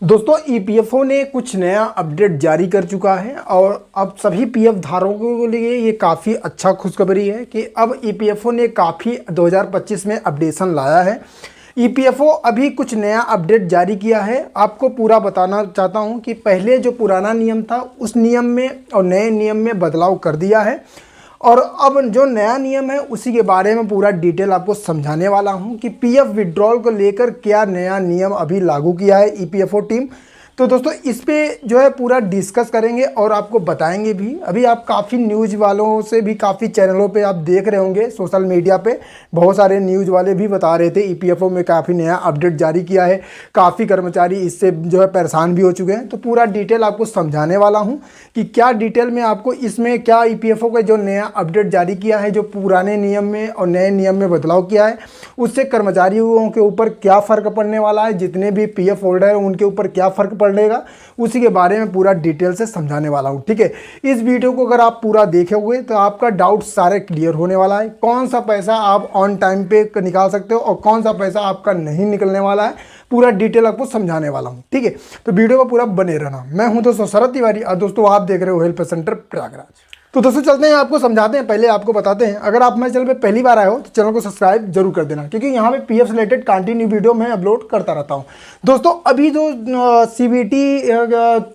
दोस्तों ईपीएफओ ने कुछ नया अपडेट जारी कर चुका है और अब सभी पीएफ धारकों के लिए ये काफ़ी अच्छा खुशखबरी है कि अब ईपीएफओ ने काफ़ी 2025 में अपडेशन लाया है। ईपीएफओ अभी कुछ नया अपडेट जारी किया है। आपको पूरा बताना चाहता हूँ कि पहले जो पुराना नियम था उस नियम में और नए नियम में बदलाव कर दिया है और अब जो नया नियम है उसी के बारे में पूरा डिटेल आपको समझाने वाला हूं कि पीएफ विड्रॉल को लेकर क्या नया नियम अभी लागू किया है ईपीएफओ टीम। तो दोस्तों इस पे जो है पूरा डिस्कस करेंगे और आपको बताएंगे भी। अभी आप काफ़ी न्यूज़ वालों से भी काफ़ी चैनलों पे आप देख रहे होंगे, सोशल मीडिया पे बहुत सारे न्यूज़ वाले भी बता रहे थे ईपीएफओ में काफ़ी नया अपडेट जारी किया है, काफ़ी कर्मचारी इससे जो है परेशान भी हो चुके हैं। तो पूरा डिटेल आपको समझाने वाला हूँ कि क्या डिटेल में आपको इसमें क्या ईपीएफओ का जो नया अपडेट जारी किया है, जो पुराने नियम में और नए नियम में बदलाव किया है, उससे कर्मचारियों के ऊपर क्या फ़र्क पड़ने वाला है, जितने भी पीएफ होल्डर हैं उनके ऊपर क्या फ़र्क पड़ेगा, उसी के बारे में पूरा डिटेल से समझाने वाला हूँ। ठीक है, इस वीडियो को अगर आप पूरा देखे हुए तो आपका डाउट सारे क्लियर होने वाला है। कौन सा पैसा आप ऑन टाइम पे निकाल सकते हो और कौन सा पैसा आपका नहीं निकलने वाला है, पूरा डिटेल आपको समझाने वाला हूँ। ठीक है, तो वीडियो को पूरा बने रहना। मैं हूँ दोस्तों शरद तिवारी और दोस्तों आप देख रहे हो हेल्प सेंटर प्रयागराज। तो दोस्तों चलते हैं, आपको समझाते हैं। पहले आपको बताते हैं, अगर आप मेरे चैनल पे पहली बार आए हो तो चैनल को सब्सक्राइब जरूर कर देना, क्योंकि यहाँ पे पीएफ रिलेटेड कंटिन्यू वीडियो मैं अपलोड करता रहता हूँ। दोस्तों अभी जो CBT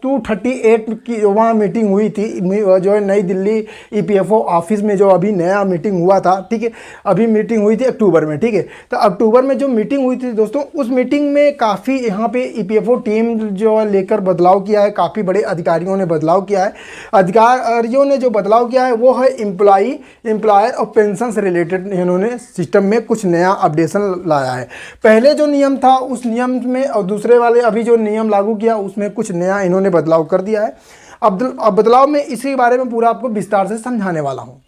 238 की वहाँ मीटिंग हुई थी, जो है नई दिल्ली ईपीएफओ ऑफिस में जो अभी नया मीटिंग हुआ था। ठीक है, अभी मीटिंग हुई थी अक्टूबर में। ठीक है, तो अक्टूबर में जो मीटिंग हुई थी दोस्तों, उस मीटिंग में काफ़ी यहाँ पे ईपीएफओ टीम जो लेकर बदलाव किया है, काफ़ी बड़े अधिकारियों ने बदलाव किया है। अधिकारियों ने जो बदलाव किया है वो है एम्प्लॉयर और पेंशन से रिलेटेड इन्होंने सिस्टम में कुछ नया अपडेशन लाया है। पहले जो नियम था उस नियम में और दूसरे वाले अभी जो नियम लागू किया उसमें कुछ नया इन्होंने बदलाव कर दिया है। अब बदलाव में इसी बारे में पूरा आपको विस्तार से समझाने वाला हूँ।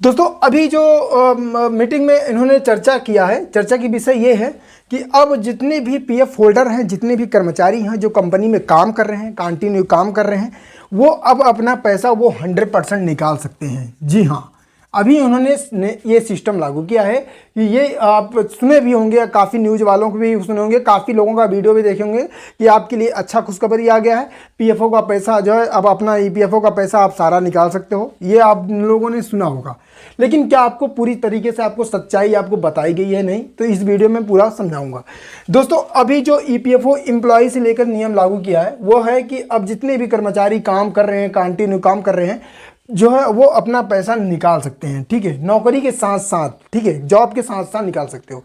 दोस्तों अभी जो मीटिंग में इन्होंने चर्चा किया है, चर्चा की विषय ये है कि अब जितने भी पीएफ होल्डर हैं, जितने भी कर्मचारी हैं जो कंपनी में काम कर रहे हैं, कंटिन्यू काम कर रहे हैं, वो अब अपना पैसा वो 100% निकाल सकते हैं। जी हाँ, अभी उन्होंने ये सिस्टम लागू किया है कि ये आप सुने भी होंगे, काफ़ी न्यूज़ वालों को भी सुने होंगे, काफ़ी लोगों का वीडियो भी देखे होंगे कि आपके लिए अच्छा खुशखबरी आ गया है। पीएफओ का पैसा जो है अब अपना ईपीएफओ का पैसा आप सारा निकाल सकते हो, ये आप लोगों ने सुना होगा। लेकिन क्या आपको पूरी तरीके से आपको सच्चाई आपको बताई गई है? नहीं, तो इस वीडियो में पूरा समझाऊंगा। दोस्तों अभी जो ईपीएफओ एम्प्लॉय से लेकर नियम लागू किया है वो है कि अब जितने भी कर्मचारी काम कर रहे हैं, कंटिन्यू काम कर रहे हैं, जो है वो अपना पैसा निकाल सकते हैं। ठीक है, नौकरी के साथ साथ, ठीक है, जॉब के साथ साथ निकाल सकते हो।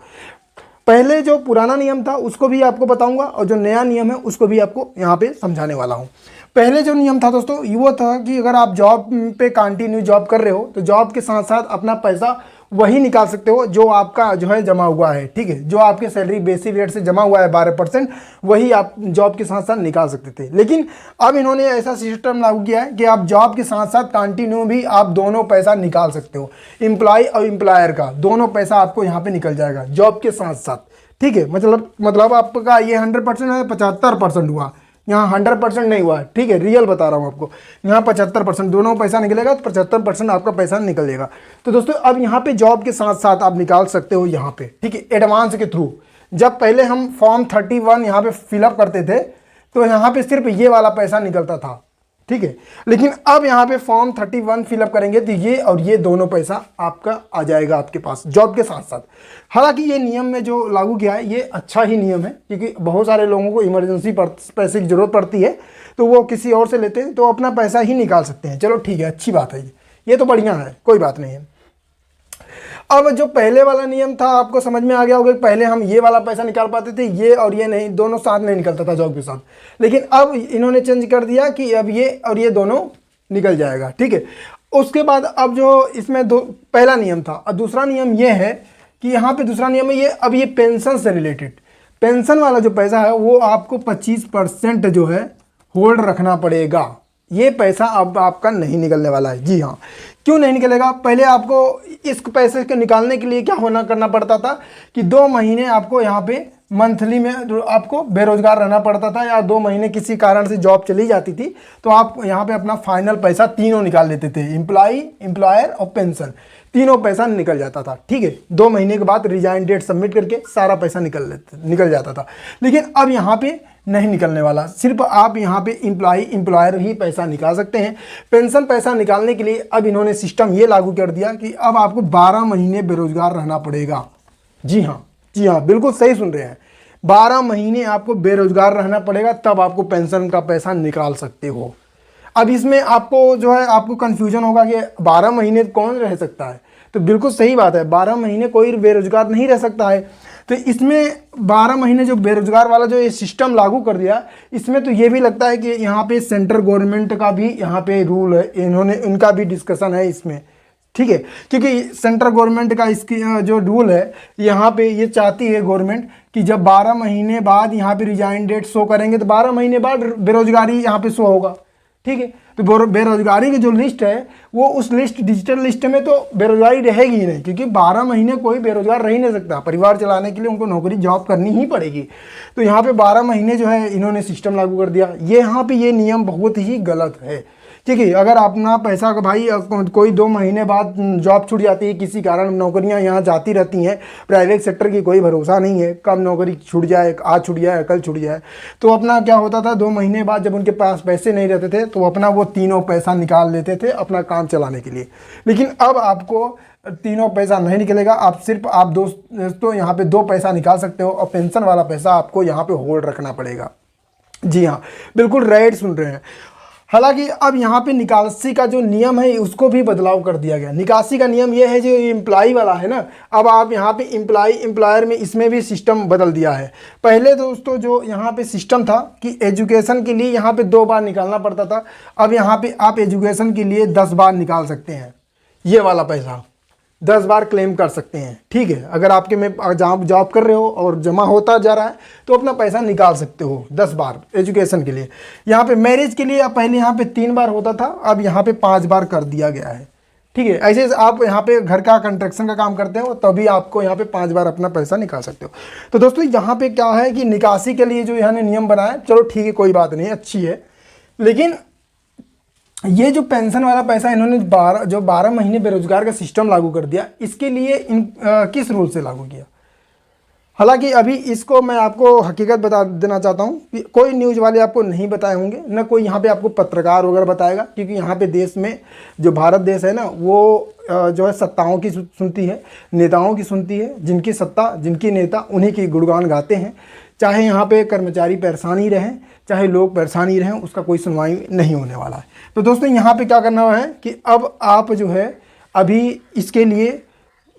पहले जो पुराना नियम था उसको भी आपको बताऊंगा और जो नया नियम है उसको भी आपको यहाँ पे समझाने वाला हूँ। पहले जो नियम था दोस्तों वो था कि अगर आप जॉब पे कंटिन्यू जॉब कर रहे हो तो जॉब के साथ साथ अपना पैसा वही निकाल सकते हो जो आपका जो है जमा हुआ है। ठीक है, जो आपके सैलरी बेसिक रेट से जमा हुआ है 12%, वही आप जॉब के साथ साथ निकाल सकते थे। लेकिन अब इन्होंने ऐसा सिस्टम लागू किया है कि आप जॉब के साथ साथ कंटिन्यू भी आप दोनों पैसा निकाल सकते हो। एम्प्लॉय और एम्प्लॉयर का दोनों पैसा आपको यहाँ पे निकल जाएगा जॉब के साथ साथ। ठीक है, मतलब आपका ये 100% है, 75% हुआ, यहाँ 100% नहीं हुआ है। ठीक है, रियल बता रहा हूँ आपको, यहाँ 75% दोनों पैसा निकलेगा तो 75% आपका पैसा निकलेगा। तो दोस्तों अब यहाँ पे जॉब के साथ साथ आप निकाल सकते हो यहाँ पे। ठीक है, एडवांस के थ्रू। जब पहले हम फॉर्म 31 यहाँ पे फिलअप करते थे तो यहाँ पे सिर्फ ये वाला पैसा निकलता था। ठीक है, लेकिन अब यहाँ पे फॉर्म 31 फिलअप करेंगे तो ये और ये दोनों पैसा आपका आ जाएगा आपके पास जॉब के साथ साथ। हालांकि ये नियम में जो लागू किया है ये अच्छा ही नियम है, क्योंकि बहुत सारे लोगों को इमरजेंसी पैसे की ज़रूरत पड़ती है तो वो किसी और से लेते हैं तो अपना पैसा ही निकाल सकते हैं। चलो ठीक है, अच्छी बात है, ये तो बढ़िया है, कोई बात नहीं है। अब जो पहले वाला नियम था आपको समझ में आ गया होगा, पहले हम ये वाला पैसा निकाल पाते थे, ये और ये नहीं, दोनों साथ नहीं निकलता था जॉब के साथ। लेकिन अब इन्होंने चेंज कर दिया कि अब ये और ये दोनों निकल जाएगा। ठीक है, उसके बाद अब जो इसमें पहला नियम था और दूसरा नियम ये है कि यहाँ पे दूसरा नियम है ये, अब ये पेंशन से रिलेटेड, पेंशन वाला जो पैसा है वो आपको 25% जो है होल्ड रखना पड़ेगा। ये पैसा अब आपका नहीं निकलने वाला है। जी हाँ, क्यों नहीं निकलेगा? पहले आपको इस पैसे को निकालने के लिए क्या करना पड़ता था कि 2 महीने आपको यहाँ पे मंथली में आपको बेरोजगार रहना पड़ता था, या 2 महीने किसी कारण से जॉब चली जाती थी तो आप यहाँ पे अपना फाइनल पैसा तीनों निकाल लेते थे, एम्प्लॉय, एम्प्लॉयर और पेंशन, तीनों पैसा निकल जाता था। ठीक है, 2 महीने के बाद रिजाइन डेट सबमिट करके सारा पैसा निकल जाता था। लेकिन अब यहाँ पे नहीं निकलने वाला। सिर्फ आप यहाँ पे एम्प्लॉयर ही पैसा निकाल सकते हैं। पेंशन पैसा निकालने के लिए अब इन्होंने सिस्टम ये लागू कर दिया कि अब आपको 12 महीने बेरोजगार रहना पड़ेगा। जी हाँ, बिल्कुल सही सुन रहे हैं, 12 महीने आपको बेरोजगार रहना पड़ेगा, तब आपको पेंशन का पैसा निकाल सकते हो। अब इसमें आपको जो है आपको कन्फ्यूजन होगा कि 12 महीने कौन रह सकता है, तो बिल्कुल सही बात है, 12 महीने कोई बेरोजगार नहीं रह सकता है। तो इसमें 12 महीने जो बेरोजगार वाला जो ये सिस्टम लागू कर दिया, इसमें तो ये भी लगता है कि यहाँ पे सेंट्रल गवर्नमेंट का भी यहाँ पे रूल है, इनका भी डिस्कशन है इसमें, ठीक है। क्योंकि सेंट्रल गवर्नमेंट का इसकी जो रूल है, यहाँ पे ये चाहती है गवर्नमेंट कि जब 12 महीने बाद यहाँ पे रिजाइन डेट शो करेंगे तो 12 महीने बाद बेरोजगारी यहाँ पे शो होगा, ठीक है। तो बेरोजगारी की जो लिस्ट है वो उस लिस्ट डिजिटल लिस्ट में तो बेरोजगारी रहेगी ही नहीं, क्योंकि 12 महीने कोई बेरोजगार रह ही नहीं सकता, परिवार चलाने के लिए उनको नौकरी जॉब करनी ही पड़ेगी। तो यहाँ पे 12 महीने जो है इन्होंने सिस्टम लागू कर दिया। ये यहाँ पे ये नियम बहुत ही गलत है, ठीक है। अगर अपना पैसा भाई कोई 2 महीने बाद जॉब छूट जाती है, किसी कारण नौकरियां यहाँ जाती रहती हैं, प्राइवेट सेक्टर की कोई भरोसा नहीं है, कब नौकरी छूट जाए, आज छूट जाए कल छूट जाए। तो अपना क्या होता था, 2 महीने बाद जब उनके पास पैसे नहीं रहते थे तो अपना वो तीनों पैसा निकाल लेते थे अपना काम चलाने के लिए। लेकिन अब आपको तीनों पैसा नहीं निकलेगा, आप सिर्फ आप दोस्तों यहाँ पे 2 पैसा निकाल सकते हो, और पेंशन वाला पैसा आपको यहाँ पे होल्ड रखना पड़ेगा। जी हाँ, बिल्कुल राइट सुन रहे हैं। हालांकि अब यहाँ पे निकासी का जो नियम है उसको भी बदलाव कर दिया गया। निकासी का नियम ये है, जो एम्प्लॉय वाला है ना, अब आप यहाँ पे एम्प्लॉयर में इसमें भी सिस्टम बदल दिया है। पहले दोस्तों जो यहाँ पे सिस्टम था कि एजुकेशन के लिए यहाँ पे 2 बार निकालना पड़ता था, अब यहाँ पे आप एजुकेशन के लिए 10 बार निकाल सकते हैं। ये वाला पैसा 10 बार क्लेम कर सकते हैं, ठीक है। अगर आपके में जॉब कर रहे हो और जमा होता जा रहा है तो अपना पैसा निकाल सकते हो 10 बार एजुकेशन के लिए। यहाँ पे मैरिज के लिए अब पहले यहाँ पे 3 बार होता था, अब यहाँ पे 5 बार कर दिया गया है, ठीक है। ऐसे आप यहाँ पे घर का कंस्ट्रक्शन का काम करते हो तभी आपको यहाँ पे 5 बार अपना पैसा निकाल सकते हो। तो दोस्तों यहाँ पे क्या है कि निकासी के लिए जो यहाँ ने नियम बनाया, चलो ठीक है, कोई बात नहीं, अच्छी है। लेकिन ये जो पेंशन वाला पैसा इन्होंने 12 महीने बेरोजगार का सिस्टम लागू कर दिया, इसके लिए किस रूल से लागू किया? हालांकि अभी इसको मैं आपको हकीकत बता देना चाहता हूँ कि कोई न्यूज़ वाले आपको नहीं बताए होंगे, न कोई यहाँ पे आपको पत्रकार वगैरह बताएगा, क्योंकि यहाँ पे देश में जो भारत देश है ना, वो जो है सत्ताओं की सुनती है, नेताओं की सुनती है। जिनकी सत्ता, जिनकी नेता, उन्हीं की गुणगान गाते हैं। चाहे यहाँ पे कर्मचारी परेशान ही रहें, चाहे लोग परेशान ही रहें, उसका कोई सुनवाई नहीं होने वाला है। तो दोस्तों यहाँ पे क्या करना है कि अब आप जो है अभी इसके लिए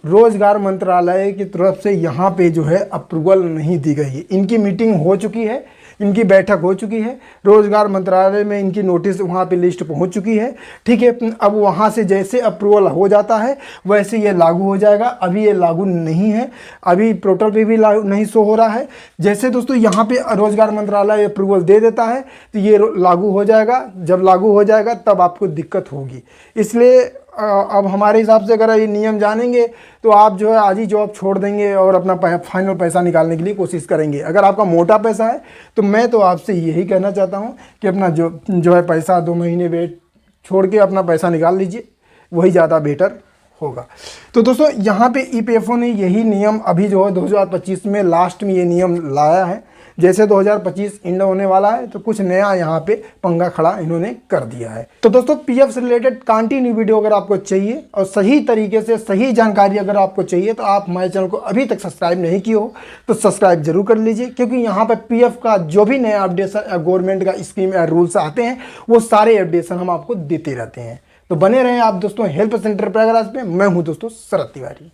रोजगार मंत्रालय की तरफ से यहाँ पे जो है अप्रूवल नहीं दी गई है। इनकी मीटिंग हो चुकी है, इनकी बैठक हो चुकी है, रोजगार मंत्रालय में इनकी नोटिस वहाँ पे लिस्ट पहुँच चुकी है, ठीक है। अब वहाँ से जैसे अप्रूवल हो जाता है वैसे ये लागू हो जाएगा। अभी ये लागू नहीं है, अभी पोर्टल पे भी लागू नहीं शो हो रहा है। जैसे दोस्तों यहाँ पे रोजगार मंत्रालय अप्रूवल दे देता है तो ये लागू हो जाएगा। जब लागू हो जाएगा तब आपको दिक्कत होगी। इसलिए अब हमारे हिसाब से अगर ये नियम जानेंगे तो आप जो है आज ही जॉब छोड़ देंगे और अपना फाइनल पैसा निकालने के लिए कोशिश करेंगे। अगर आपका मोटा पैसा है तो मैं तो आपसे यही कहना चाहता हूँ कि अपना जो है पैसा 2 महीने वेट छोड़ के अपना पैसा निकाल लीजिए, वही ज़्यादा बेटर होगा। तो दोस्तों यहाँ पे ईपीएफओ ने यही नियम अभी जो है 2025 में लास्ट में ये नियम लाया है। जैसे 2025 एंड होने वाला है तो कुछ नया यहाँ पे पंगा खड़ा इन्होंने कर दिया है। तो दोस्तों पीएफ से रिलेटेड कंटिन्यू वीडियो अगर आपको चाहिए और सही तरीके से सही जानकारी अगर आपको चाहिए तो आप हमारे चैनल को अभी तक सब्सक्राइब नहीं किए हो तो सब्सक्राइब जरूर कर लीजिए, क्योंकि यहाँ पर पीएफ का जो भी नया अपडेशन गवर्नमेंट का स्कीम या रूल्स आते हैं वो सारे अपडेशन हम आपको देते रहते हैं। तो बने रहें आप दोस्तों हेल्प सेंटर प्रयागराज पे। मैं हूँ दोस्तों शरद तिवारी।